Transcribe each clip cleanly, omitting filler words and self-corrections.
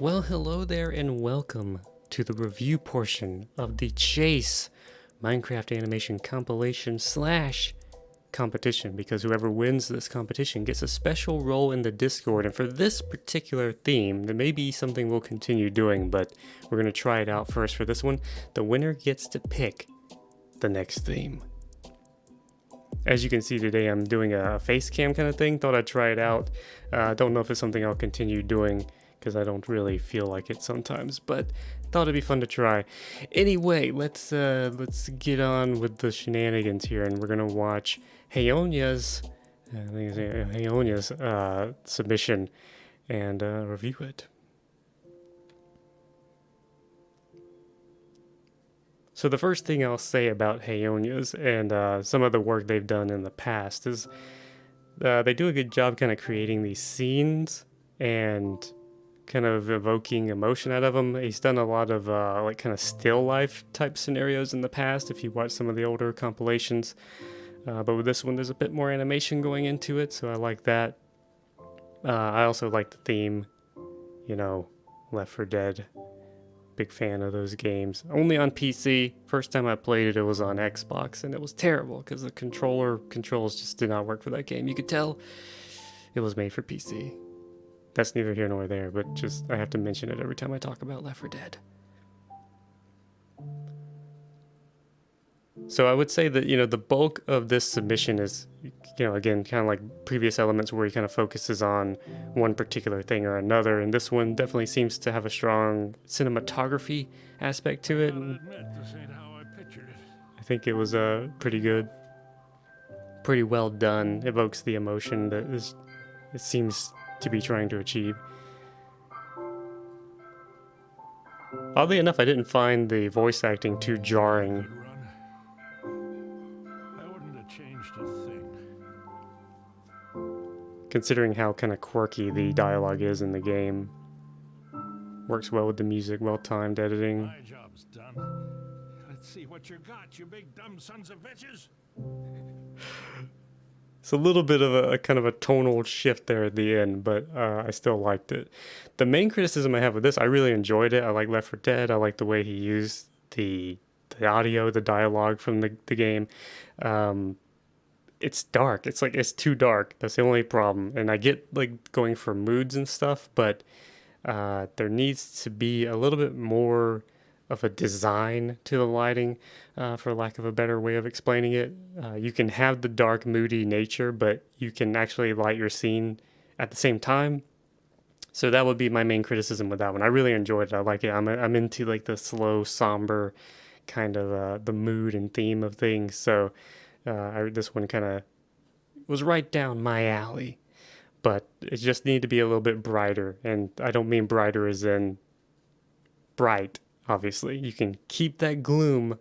Well, hello there and welcome to the review portion of the Chase Minecraft animation compilation slash competition, because whoever wins this competition gets a special role in the Discord. And for this particular theme, there may be something we'll continue doing, but we're going to try it out first. For this one, the winner gets to pick the next theme. As you can see today, I'm doing a face cam kind of thing. Thought I'd try it out. Don't know if it's something I'll continue doing, because I don't really feel like it sometimes, but thought it'd be fun to try. Anyway, let's get on with the shenanigans here, and we're gonna watch Anya's submission and review it. So the first thing I'll say about Anya's and some of the work they've done in the past is they do a good job kind of creating these scenes and kind of evoking emotion out of them. He's done a lot of like kind of still life type scenarios in the past if you watch some of the older compilations, but with this one there's a bit more animation going into it, so I like that. I also like the theme, you know, Left 4 Dead. Big fan of those games. Only on PC. First time I played it, it was on Xbox, and it was terrible because the controls just did not work for that game. You could tell it was made for PC. That's neither here nor there, but just I have to mention it every time I talk about Left 4 Dead. So I would say that, you know, the bulk of this submission is, you know, again, kind of like previous elements where he kind of focuses on one particular thing or another, and this one definitely seems to have a strong cinematography aspect to it. And I think it was pretty good, pretty well done. Evokes the emotion that it seems to be trying to achieve. Oddly enough, I didn't find the voice acting too jarring. I wouldn't have changed a thing. Considering how kind of quirky the dialogue is in the game. Works well with the music, well-timed editing. My job's done. Let's see what you got, you big dumb sons of bitches. It's a little bit of a kind of a tonal shift there at the end, but I still liked it. The main criticism I have with this, I really enjoyed it. I like Left 4 Dead. I like the way he used the audio, the dialogue from the game. It's dark. It's like, it's too dark. That's the only problem. And I get like going for moods and stuff, but there needs to be a little bit more of a design to the lighting, for lack of a better way of explaining it. You can have the dark, moody nature, but you can actually light your scene at the same time. So that would be my main criticism with that one. I really enjoyed it. I like it. I'm into like the slow, somber kind of the mood and theme of things. So this one kind of was right down my alley, but it just needed to be a little bit brighter. And I don't mean brighter as in bright. Obviously, you can keep that gloom,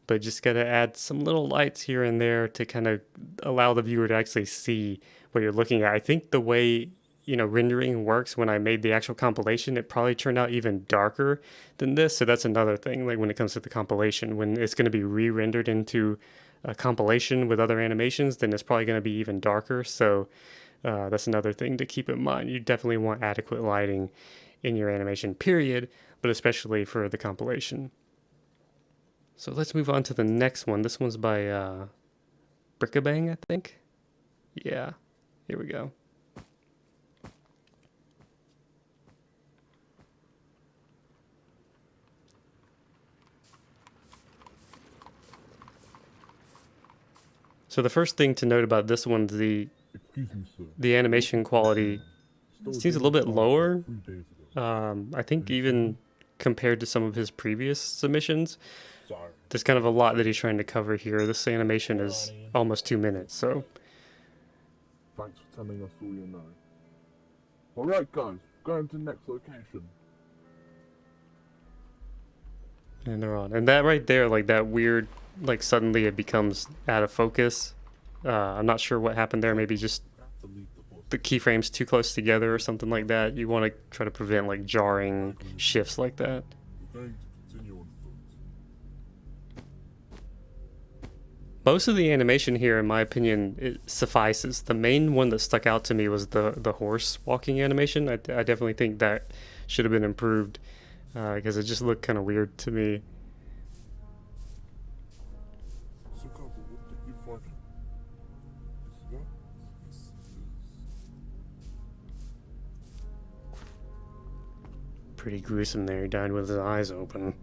but just got to add some little lights here and there to kind of allow the viewer to actually see what you're looking at. I think the way, you know, rendering works, when I made the actual compilation, it probably turned out even darker than this. So that's another thing, like when it comes to the compilation, when it's going to be re-rendered into a compilation with other animations, then it's probably going to be even darker. So that's another thing to keep in mind. You definitely want adequate lighting in your animation, period, but especially for the compilation. So let's move on to the next one. This one's by Brickabang, I think. Yeah, here we go. So the first thing to note about this one, the animation quality seems a little bit lower. I think even compared to some of his previous submissions, there's kind of a lot that he's trying to cover here. This animation is almost 2 minutes, so. Thanks for telling us all you know. Alright guys, going to the next location. And they're on. And that right there, like that weird, like suddenly it becomes out of focus. I'm not sure what happened there. Maybe just the keyframes too close together or something like that. You want to try to prevent like jarring shifts like that. Most of the animation here, in my opinion, it suffices. The main one that stuck out to me was the horse walking animation. I definitely think that should have been improved because it just looked kind of weird to me. So, Copper, what did you find? This guy? Pretty gruesome there. He died with his eyes open.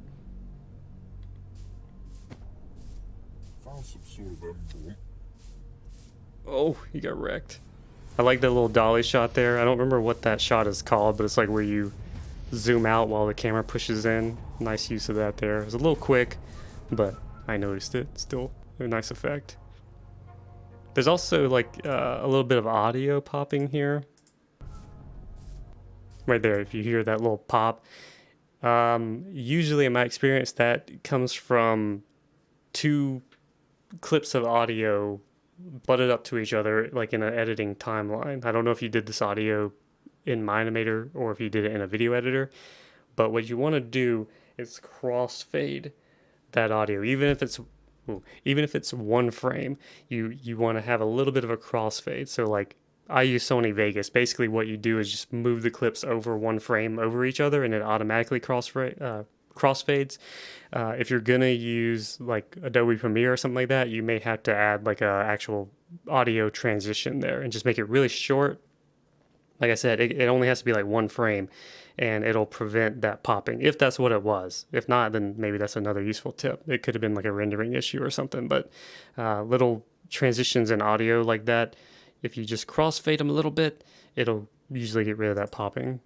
Found some sort of emblem. Oh, he got wrecked. I like that little dolly shot there. I don't remember what that shot is called, but it's like where you zoom out while the camera pushes in. Nice use of that there. It was a little quick, but I noticed it. Still a nice effect. There's also like a little bit of audio popping here. Right there, if you hear that little pop. Usually in my experience, that comes from two clips of audio butted up to each other, like in an editing timeline. I don't know if you did this audio in Minimator or if you did it in a video editor, but what you want to do is crossfade that audio, even if it's one frame. You want to have a little bit of a crossfade. So like I use Sony Vegas. Basically, what you do is just move the clips over one frame over each other, and it automatically crossfades. If you're gonna use like Adobe Premiere or something like that, you may have to add like a actual audio transition there and just make it really short. Like I said, it only has to be like one frame, and it'll prevent that popping if that's what it was. If not, then maybe that's another useful tip. It could have been like a rendering issue or something, but little transitions in audio like that, if you just crossfade them a little bit, it'll usually get rid of that popping.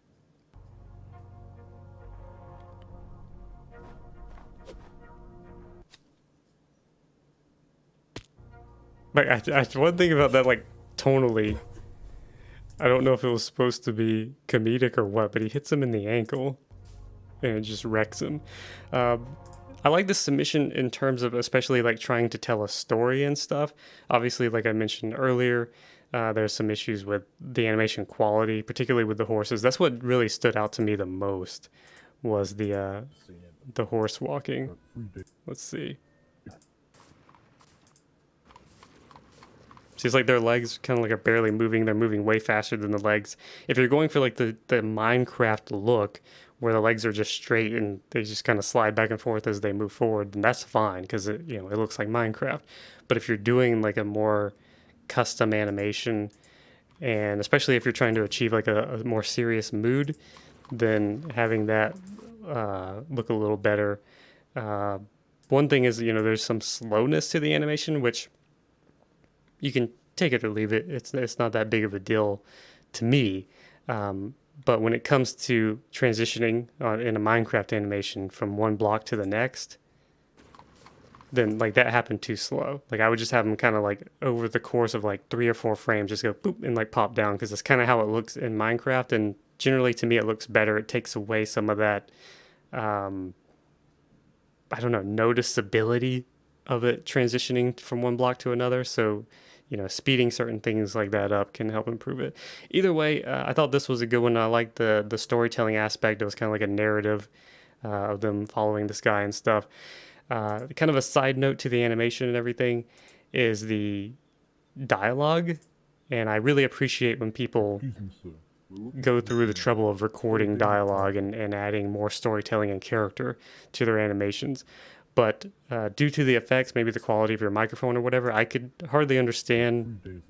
Like one thing about that, like tonally, I don't know if it was supposed to be comedic or what, but he hits him in the ankle, and it just wrecks him. I like this submission in terms of especially like trying to tell a story and stuff. Obviously, like I mentioned earlier, there's some issues with the animation quality, particularly with the horses. That's what really stood out to me the most, was the horse walking. Let's see. Seems like their legs kind of like are barely moving. They're moving way faster than the legs. If you're going for like the Minecraft look, where the legs are just straight and they just kind of slide back and forth as they move forward, then that's fine because it looks like Minecraft. But if you're doing like a more custom animation, and especially if you're trying to achieve like a more serious mood, then having that look a little better. One thing is, there's some slowness to the animation, which you can take it or leave it. It's not that big of a deal to me. But when it comes to transitioning in a Minecraft animation from one block to the next, then like that happened too slow. Like I would just have them kind of like over the course of like 3 or 4 frames, just go boop and like pop down, because that's kind of how it looks in Minecraft. And generally to me, it looks better. It takes away some of that, I don't know, noticeability of it transitioning from one block to another. So, speeding certain things like that up can help improve it. Either way, I thought this was a good one. I liked the storytelling aspect. It was kind of like a narrative of them following this guy and stuff. Kind of a side note to the animation and everything is the dialogue. And I really appreciate when people go through the trouble of recording dialogue and adding more storytelling and character to their animations. But due to the effects, maybe the quality of your microphone or whatever, I could hardly understand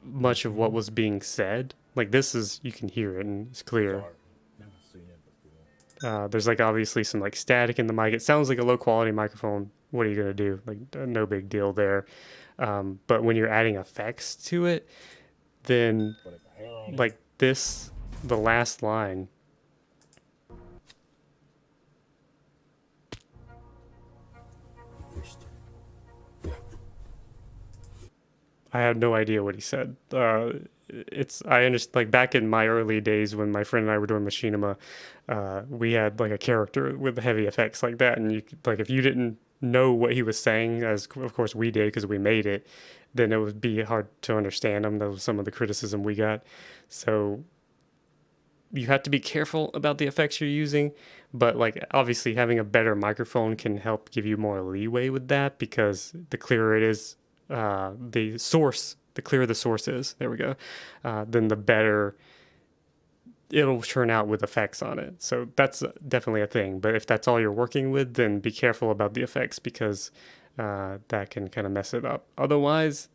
much of what was being said. Like you can hear it and it's clear. There's like obviously some like static in the mic. It sounds like a low quality microphone. What are you gonna do? Like no big deal there. But when you're adding effects to it, then like the last line. I had no idea what he said. I understand, like back in my early days when my friend and I were doing machinima, we had like a character with heavy effects like that, and like if you didn't know what he was saying, as of course we did because we made it, then it would be hard to understand him. That was some of the criticism we got. So you have to be careful about the effects you're using, but like obviously having a better microphone can help give you more leeway with that, because the clearer it is, the clearer the source is, there we go, then the better it'll turn out with effects on it. So that's definitely a thing. But if that's all you're working with, then be careful about the effects because that can kind of mess it up. Otherwise,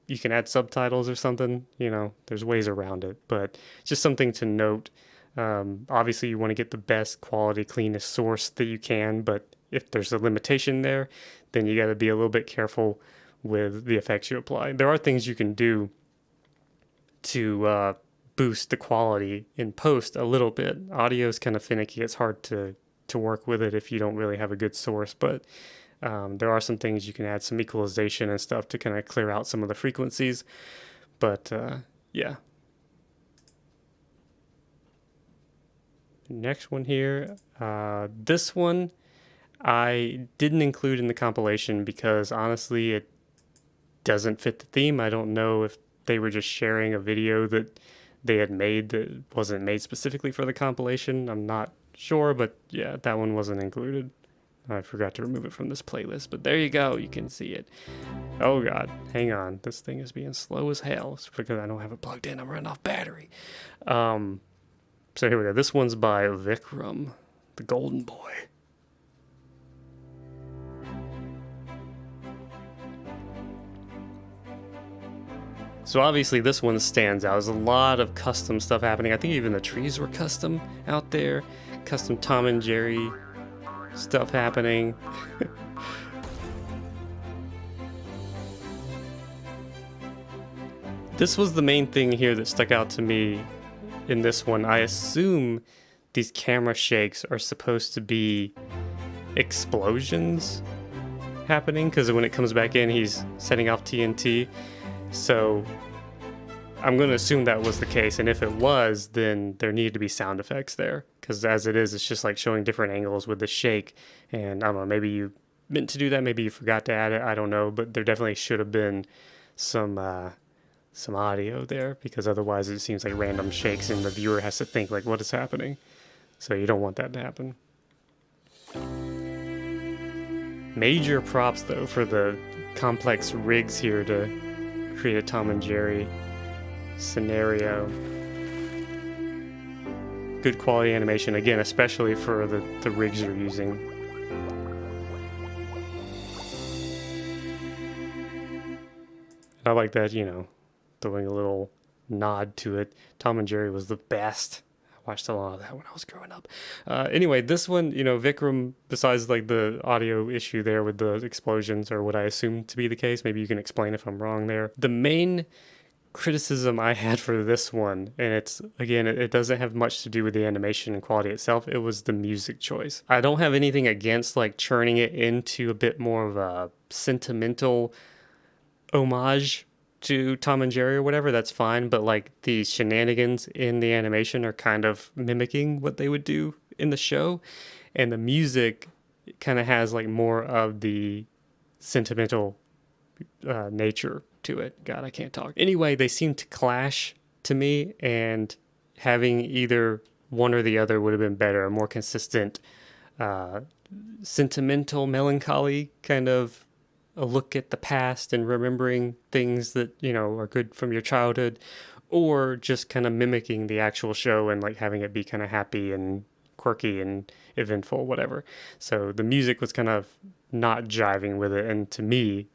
you can add subtitles or something. There's ways around it. But just something to note. Obviously, you want to get the best quality, cleanest source that you can. But if there's a limitation there, then you got to be a little bit careful with the effects you apply. There are things you can do to boost the quality in post a little bit. Audio is kind of finicky. It's hard to work with it if you don't really have a good source. But there are some things you can add, some equalization and stuff to kind of clear out some of the frequencies. But yeah. Next one here. This one I didn't include in the compilation because honestly it doesn't fit the theme. I don't know if they were just sharing a video that they had made that wasn't made specifically for the compilation. I'm not sure, but yeah, that one wasn't included. I forgot to remove it from this playlist, but there you go. You can see it. Oh God, hang on. This thing is being slow as hell. It's because I don't have it plugged in. I'm running off battery. So here we go. This one's by Vikram, the Golden Boy. So obviously this one stands out. There's a lot of custom stuff happening. I think even the trees were custom out there. Custom Tom and Jerry stuff happening. This was the main thing here that stuck out to me in this one. I assume these camera shakes are supposed to be explosions happening because when it comes back in, he's setting off TNT. So I'm going to assume that was the case. And if it was, then there needed to be sound effects there. Because as it is, it's just like showing different angles with the shake. And I don't know, maybe you meant to do that. Maybe you forgot to add it. I don't know. But there definitely should have been some audio there. Because otherwise it seems like random shakes and the viewer has to think like, what is happening? So you don't want that to happen. Major props though for the complex rigs here to create a Tom and Jerry scenario. Good quality animation, again, especially for the rigs you're using. And I like that, throwing a little nod to it. Tom and Jerry was the best. I watched a lot of that when I was growing up. Anyway, this one, Vikram, besides like the audio issue there with the explosions, or what I assume to be the case, maybe you can explain if I'm wrong there. The main criticism I had for this one, and it doesn't have much to do with the animation and quality itself, it was the music choice. I don't have anything against like churning it into a bit more of a sentimental homage to Tom and Jerry or whatever, that's fine, but like the shenanigans in the animation are kind of mimicking what they would do in the show, and the music kind of has like more of the sentimental nature to it. God, I can't talk. Anyway, they seem to clash to me, and having either one or the other would have been better. A more consistent, sentimental, melancholy kind of a look at the past and remembering things that, are good from your childhood, or just kind of mimicking the actual show and like having it be kind of happy and quirky and eventful, whatever. So the music was kind of not jiving with it, and to me,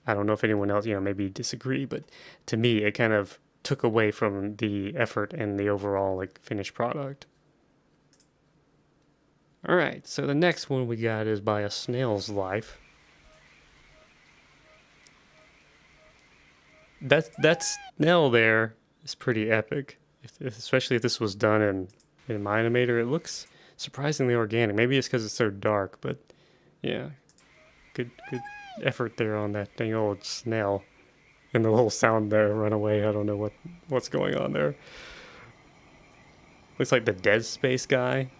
I don't know if anyone else, maybe disagree, but to me, it kind of took away from the effort and the overall like finished product. All right, so the next one we got is by A Snail's Life. That snail there is pretty epic, especially if this was done in my animator. It looks surprisingly organic. Maybe it's because it's so dark, but yeah, good effort there on that dang old snail. And the little sound there, run away. I don't know what's going on there. Looks like the Dead Space guy.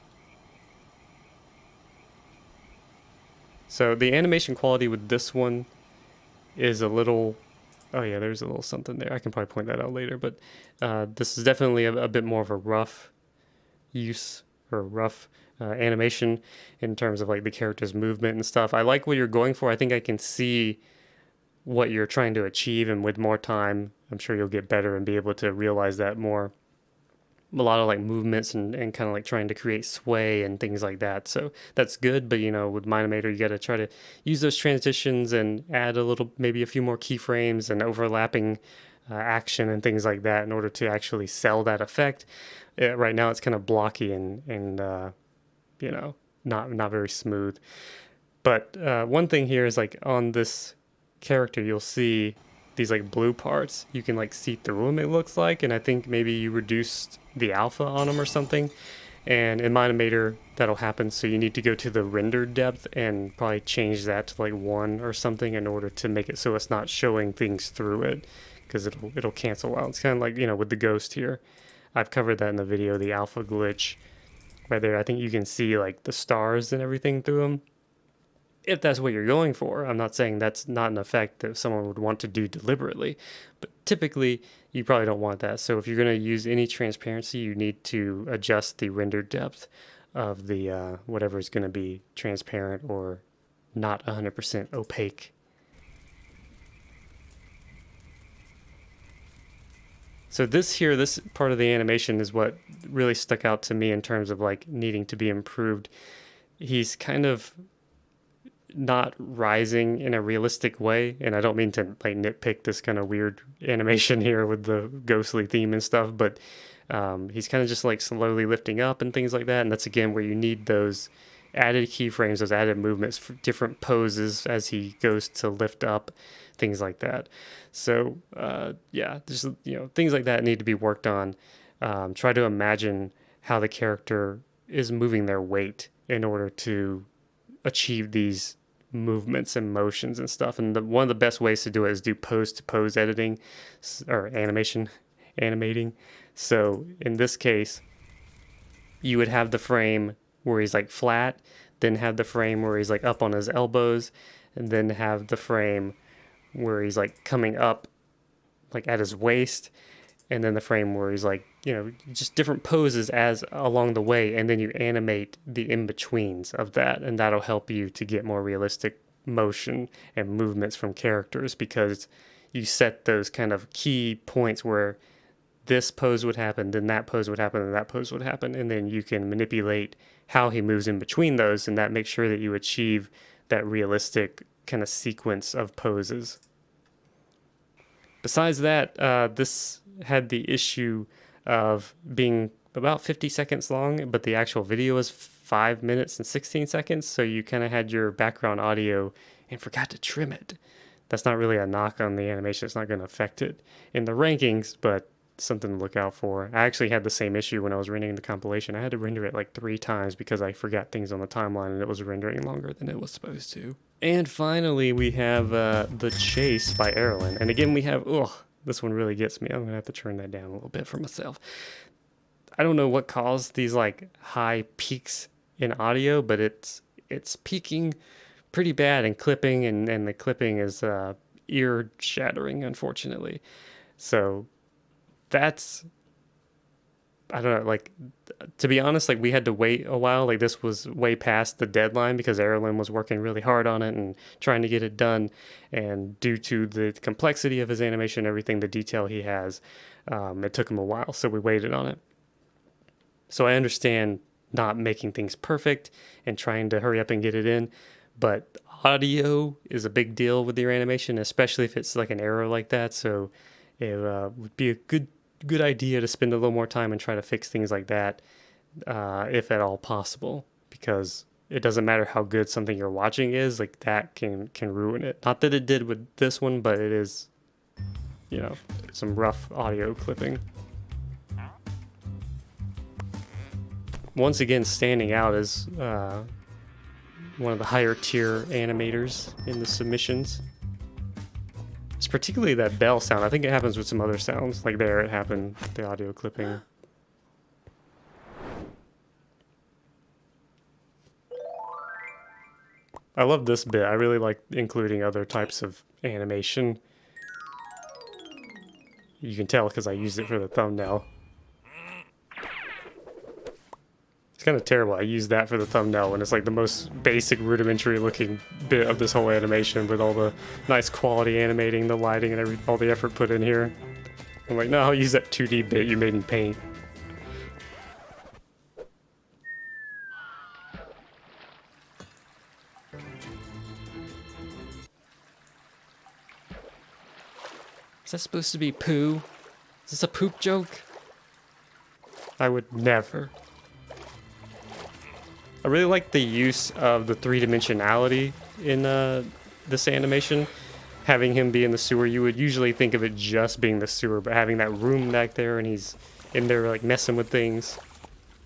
So the animation quality with this one is a little... Oh yeah, there's a little something there. I can probably point that out later. But this is definitely a bit more of a rough use, or rough animation in terms of like the character's movement and stuff. I like what you're going for. I think I can see what you're trying to achieve, and with more time, I'm sure you'll get better and be able to realize that more. a lot of like movements and kind of like trying to create sway and things like that. So that's good. But with Minimator, you got to try to use those transitions and add a little, maybe a few more keyframes and overlapping action and things like that in order to actually sell that effect. Right now it's kind of blocky and not very smooth. But one thing here is like on this character, you'll see these like blue parts. You can like see through them, it looks like, and I think maybe you reduced the alpha on them or something. And in Minimator, that'll happen. So you need to go to the render depth and probably change that to like 1 or something in order to make it so it's not showing things through it, because it'll cancel out. It's kind of like with the ghost here. I've covered that in the video, the alpha glitch. Right there, I think you can see like the stars and everything through them. If that's what you're going for. I'm not saying that's not an effect that someone would want to do deliberately, but typically you probably don't want that. So if you're going to use any transparency, you need to adjust the render depth of the whatever is going to be transparent or not 100% opaque. So this part of the animation is what really stuck out to me in terms of like needing to be improved. He's kind of not rising in a realistic way, and I don't mean to like nitpick this kind of weird animation here with the ghostly theme and stuff, but he's kind of just like slowly lifting up and things like that, and that's again where you need those added keyframes, those added movements for different poses as he goes to lift up, things like that. So just things like that need to be worked on. Try to imagine how the character is moving their weight in order to achieve these movements and motions and stuff. And one of the best ways to do it is do pose to pose editing or animating. So in this case, you would have the frame where he's like flat, then have the frame where he's like up on his elbows, and then have the frame where he's like coming up like at his waist, and then the frame where he's like, just different poses as along the way, and then you animate the in-betweens of that, and that'll help you to get more realistic motion and movements from characters, because you set those kind of key points where this pose would happen, then that pose would happen, and that pose would happen, and then you can manipulate how he moves in between those, and that makes sure that you achieve that realistic kind of sequence of poses. Besides that, this had the issue of being about 50 seconds long, but the actual video was 5 minutes and 16 seconds, so you kind of had your background audio and forgot to trim it. That's not really a knock on the animation. It's not going to affect it in the rankings, but something to look out for. I actually had the same issue when I was rendering the compilation. I had to render it like 3 times because I forgot things on the timeline and it was rendering longer than it was supposed to. And finally, we have The Chase by Erlen. And again, we have, this one really gets me. I'm going to have to turn that down a little bit for myself. I don't know what caused these like high peaks in audio, but it's peaking pretty bad and clipping, and the clipping is ear shattering, unfortunately. So that's, I don't know, like, to be honest, like, we had to wait a while. Like, this was way past the deadline because Erlen was working really hard on it and trying to get it done. And due to the complexity of his animation and everything, the detail he has, it took him a while. So we waited on it. So I understand not making things perfect and trying to hurry up and get it in. But audio is a big deal with your animation, especially if it's like an error like that. So it would be a good idea to spend a little more time and try to fix things like that, if at all possible, because it doesn't matter how good something you're watching is, like that can ruin it. Not that it did with this one, but it is, some rough audio clipping. Once again, standing out as one of the higher tier animators in the submissions. It's particularly that bell sound. I think it happens with some other sounds. Like there, it happened, the audio clipping. I love this bit. I really like including other types of animation. You can tell because I used it for the thumbnail. It's kind of terrible. I used that for the thumbnail when it's like the most basic rudimentary looking bit of this whole animation with all the nice quality animating, the lighting, and all the effort put in here. I'm like, no, I'll use that 2D bit you made in Paint. that supposed to be poo? Is this a poop joke? I would never. I really like the use of the three-dimensionality in this animation. Having him be in the sewer, you would usually think of it just being the sewer, but having that room back there and he's in there like messing with things.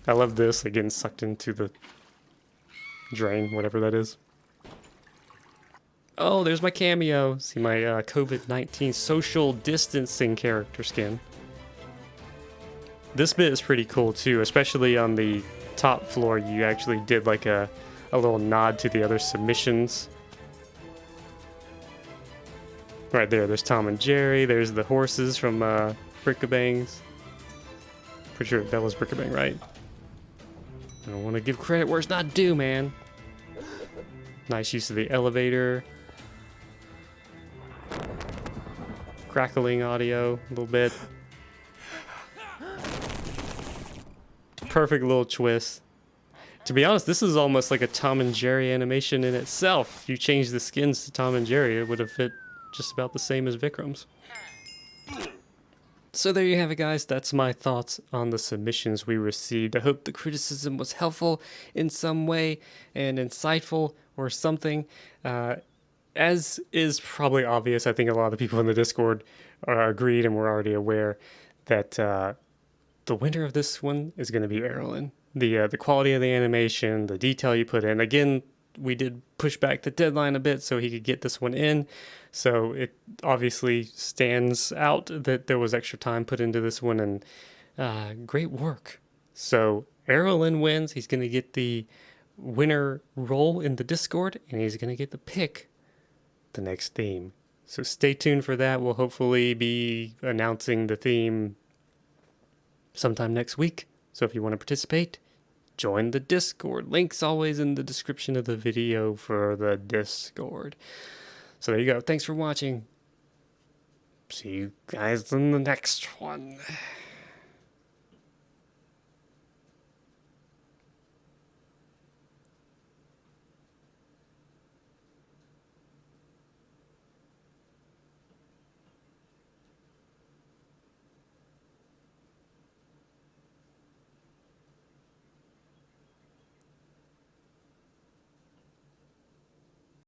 I love this, like getting sucked into the drain, whatever that is. Oh, there's my cameo. See my COVID-19 social distancing character skin. This bit is pretty cool too, especially on the top floor. You actually did like a little nod to the other submissions. Right there's Tom and Jerry. There's the horses from Brickabangs. Pretty sure that was Brickabang, right? I don't want to give credit where it's not due, man. Nice use of the elevator. Crackling audio a little bit. Perfect little twist. To be honest, this is almost like a Tom and Jerry animation in itself. If you change the skins to Tom and Jerry, it would have fit just about the same as Vikram's. So there you have it, guys. That's my thoughts on the submissions we received. I hope the criticism was helpful in some way and insightful or something. As is probably obvious, I think a lot of the people in the Discord are agreed and we're already aware that the winner of this one is going to be Erlen. The quality of the animation, the detail you put in. Again, we did push back the deadline a bit so he could get this one in. So it obviously stands out that there was extra time put into this one, and great work. So Erlen wins. He's going to get the winner role in the Discord, and he's going to get the pick the next theme. So stay tuned for that. We'll hopefully be announcing the theme sometime next week. So if you want to participate, join the Discord. Link's always in the description of the video for the Discord. So there you go. Thanks for watching. See you guys in the next one.